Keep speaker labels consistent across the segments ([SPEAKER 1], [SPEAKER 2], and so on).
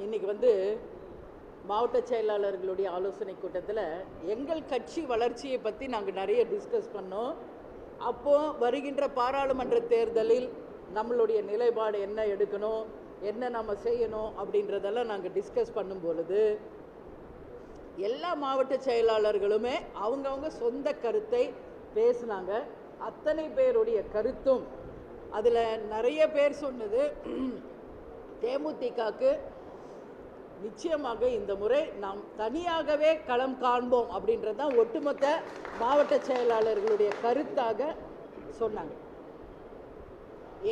[SPEAKER 1] இன்றைக்கி மாவட்ட செயலாளர்களுடைய ஆலோசனை கூட்டத்தில் எங்கள் கட்சி வளர்ச்சியை பற்றி நாங்கள் நிறைய டிஸ்கஸ் பண்ணோம். அப்போது வருகின்ற பாராளுமன்ற தேர்தலில் நம்மளுடைய நிலைப்பாடு என்ன எடுக்கணும், என்ன நம்ம செய்யணும் அப்படின்றதெல்லாம் நாங்கள் டிஸ்கஸ் பண்ணும் பொழுது எல்லா மாவட்ட செயலாளர்களுமே அவங்கவுங்க சொந்த கருத்தை பேசினாங்க. அத்தனை பேருடைய கருத்தும் அதில் நிறைய பேர் சொன்னது தேமுதிகக்கு நிச்சயமாக இந்த முறை நாம் தனியாகவே களம் காண்போம் அப்படின்றது தான் ஒட்டுமொத்த மாவட்ட செயலாளர்களுடைய கருத்தாக சொன்னாங்க.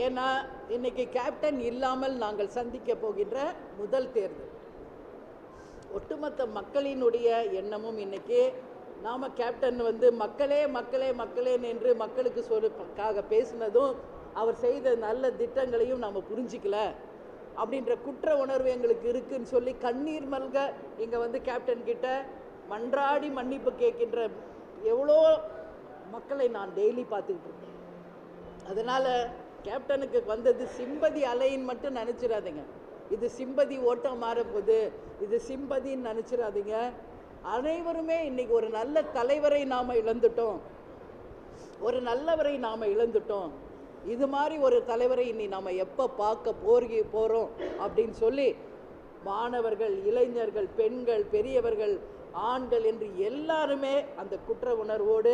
[SPEAKER 1] ஏன்னா இன்னைக்கு கேப்டன் இல்லாமல் நாங்கள் சந்திக்க போகின்ற முதல் தேர்தல். ஒட்டுமொத்த மக்களினுடைய எண்ணமும் இன்னைக்கு நாம் கேப்டன் மக்களே மக்களே மக்களேன்னு என்று மக்களுக்கு சொல்லுக்காக பேசினதும் அவர் செய்த நல்ல திட்டங்களையும் நாம் புரிஞ்சிக்கல அப்படின்ற குற்ற உணர்வு எங்களுக்கு இருக்குன்னு சொல்லி கண்ணீர் மல்க இங்கே கேப்டன் கிட்ட மன்றாடி மன்னிப்பு கேட்கின்ற எவ்வளோ மக்களை நான் டெய்லி பார்த்துக்கிட்டு இருக்கேன். அதனால் கேப்டனுக்கு வந்தது சிம்பதி அலைன்னு மட்டும் நினச்சிடாதீங்க. இது சிம்பதி ஓட்டம் மாறப்போகுது, இது சிம்பதின்னு நினச்சிடாதீங்க. அனைவருமே இன்றைக்கி ஒரு நல்ல தலைவரை நாம் இழந்துட்டோம், ஒரு நல்லவரை நாம் இழந்துட்டோம். இது மாதிரி ஒரு தலைவரை இனி நாம் எப்போ பார்க்க போகிறோம் அப்படின்னு சொல்லி மாணவர்கள், இளைஞர்கள், பெண்கள், பெரியவர்கள், ஆண்கள் என்று எல்லாருமே அந்த குற்ற உணர்வோடு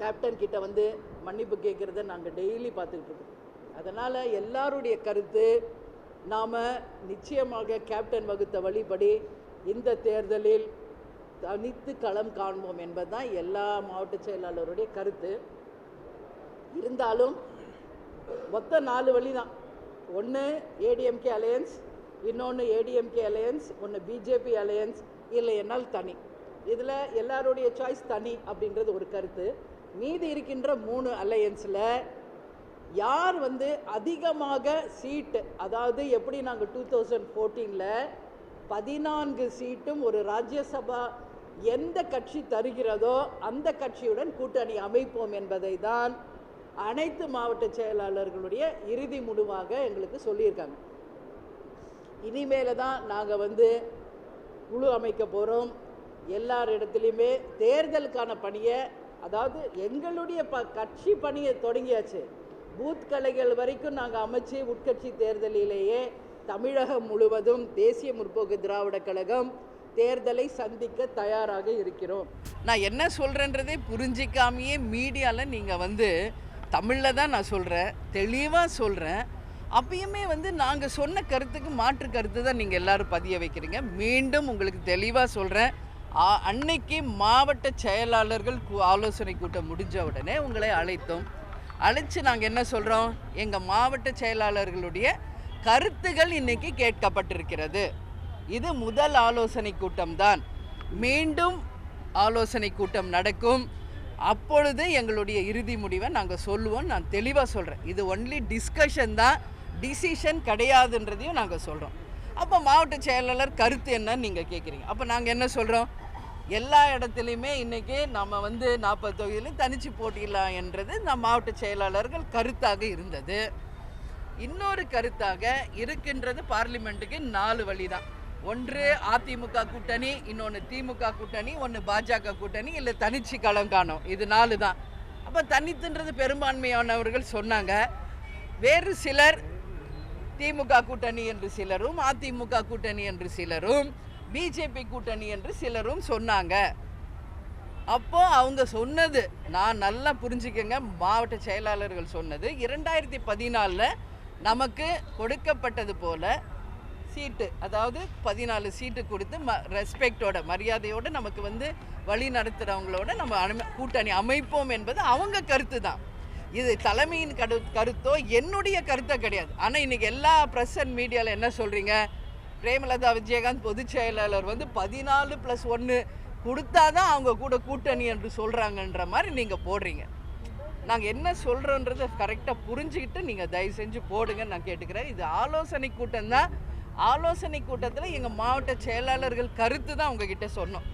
[SPEAKER 1] கேப்டன் கிட்ட மன்னிப்பு கேட்குறத நாங்கள் டெய்லி பார்த்துக்கிட்டு இருக்கோம். அதனால் எல்லாருடைய கருத்து நாம் நிச்சயமாக கேப்டன் வகுத்த வழிபடி இந்த தேர்தலில் தனித்து களம் காண்போம் என்பதுதான் எல்லா மாவட்ட செயலாளருடைய கருத்து. இருந்தாலும் மொத்த 4 வழி தான். ஒன்று ஏடிஎம்கே அலையன்ஸ், இன்னொன்று ஏடிஎம்கே அலையன்ஸ், ஒன்று பிஜேபி அலையன்ஸ், இல்லை என்னால் தனி. இதில் எல்லாருடைய சாய்ஸ் தனி அப்படின்றது ஒரு கருத்து. மீதி இருக்கின்ற 3 அலையன்ஸில் யார் அதிகமாக சீட்டு, அதாவது எப்படி நாங்கள் 2014 14 சீட்டும் ஒரு ராஜ்யசபா எந்த கட்சி தருகிறதோ அந்த கட்சியுடன் கூட்டணி அமைப்போம் என்பதை தான் அனைத்து மாவட்ட செயலாளர்களுடைய இறுதி முடிவாக எங்களுக்கு சொல்லியிருக்காங்க. இனிமேல தான் நாங்கள் குழு அமைக்க போகிறோம். எல்லார் இடத்துலையுமே தேர்தலுக்கான பணியை, அதாவது எங்களுடைய கட்சி பணியை தொடங்கியாச்சு. பூத் கலைகள் வரைக்கும் நாங்கள் அமைச்சு உட்கட்சி தேர்தலிலேயே தமிழகம் முழுவதும் தேசிய முற்போக்கு திராவிட கழகம் தேர்தலை சந்திக்க தயாராக இருக்கிறோம். நான் என்ன சொல்கிறேன்றதே புரிஞ்சிக்காமையே மீடியாவில் நீங்கள் தமிழில் தான் நான் சொல்கிறேன், தெளிவாக சொல்கிறேன். அப்பயுமே நாங்கள் சொன்ன கருத்துக்கு மாற்று கருத்து தான் நீங்கள் எல்லோரும் பதிய வைக்கிறீங்க. மீண்டும் உங்களுக்கு தெளிவாக சொல்கிறேன், அன்னைக்கு மாவட்ட செயலாளர்கள் ஆலோசனை கூட்டம் முடிஞ்ச உடனே உங்களை அழைச்சு நாங்கள் என்ன சொல்கிறோம், எங்கள் மாவட்ட செயலாளர்களுடைய கருத்துகள் இன்றைக்கி கேட்கப்பட்டிருக்கிறது. இது முதல் ஆலோசனை கூட்டம்தான். மீண்டும் ஆலோசனை கூட்டம் நடக்கும். அப்பொழுது எங்களுடைய இறுதி முடிவை நாங்கள் சொல்லுவோம். நான் தெளிவாக சொல்கிறேன், இது ஒன்லி டிஸ்கஷன் தான், டிசிஷன் கிடையாதுன்றதையும் நாங்கள் சொல்கிறோம். அப்போ மாவட்ட செயலாளர் கருத்து என்னன்னு நீங்கள் கேட்குறீங்க. அப்போ நாங்கள் என்ன சொல்கிறோம், எல்லா இடத்துலையுமே இன்றைக்கி நம்ம 40 தொகுதியிலும் தனிச்சு போட்டிடலாம் என்றது நம் மாவட்ட செயலாளர்கள் கருத்தாக இருந்தது. இன்னொரு கருத்தாக இருக்கின்றது பார்லிமெண்ட்டுக்கு 4 வழி தான். ஒன்று அதிமுக கூட்டணி, இன்னொன்று திமுக கூட்டணி, ஒன்று பாஜக கூட்டணி, இல்லை தனிச்சு களம் காணும். இது 4 தான். அப்போ தனித்துன்றது பெரும்பான்மையானவர்கள் சொன்னாங்க. வேறு சிலர் திமுக கூட்டணி என்று சிலரும், அதிமுக கூட்டணி என்று சிலரும், பிஜேபி கூட்டணி என்று சிலரும் சொன்னாங்க. அப்போது அவங்க சொன்னது நான் நல்லா புரிஞ்சுக்கங்க, மாவட்ட செயலாளர்கள் சொன்னது 2014 நமக்கு கொடுக்கப்பட்டது போல சீட்டு, அதாவது 14 சீட்டு கொடுத்து ரெஸ்பெக்டோட, மரியாதையோடு நமக்கு வழி நடத்துகிறவங்களோட நம்ம கூட்டணி அமைப்போம் என்பது அவங்க கருத்து தான். இது தலைமையின் கருத்தோ என்னுடைய கருத்தோ கிடையாது. ஆனால் இன்றைக்கி எல்லா ப்ரெஸ் அண்ட் மீடியாவில் என்ன சொல்கிறீங்க, பிரேமலதா விஜயகாந்த் பொதுச் செயலாளர் 14+1 கொடுத்தா தான் அவங்க கூட கூட்டணி என்று சொல்கிறாங்கன்ற மாதிரி நீங்கள் போடுறீங்க. நாங்கள் என்ன சொல்கிறோன்றதை கரெக்டாக புரிஞ்சுக்கிட்டு நீங்கள் தயவு செஞ்சு போடுங்கன்னு நான் கேட்டுக்கிறேன். இது ஆலோசனை கூட்டம் தான். ஆலோசனை கூட்டத்தில் எங்கள் மாவட்ட செயலாளர்கள் கருத்து தான் உங்ககிட்ட சொன்னோம்.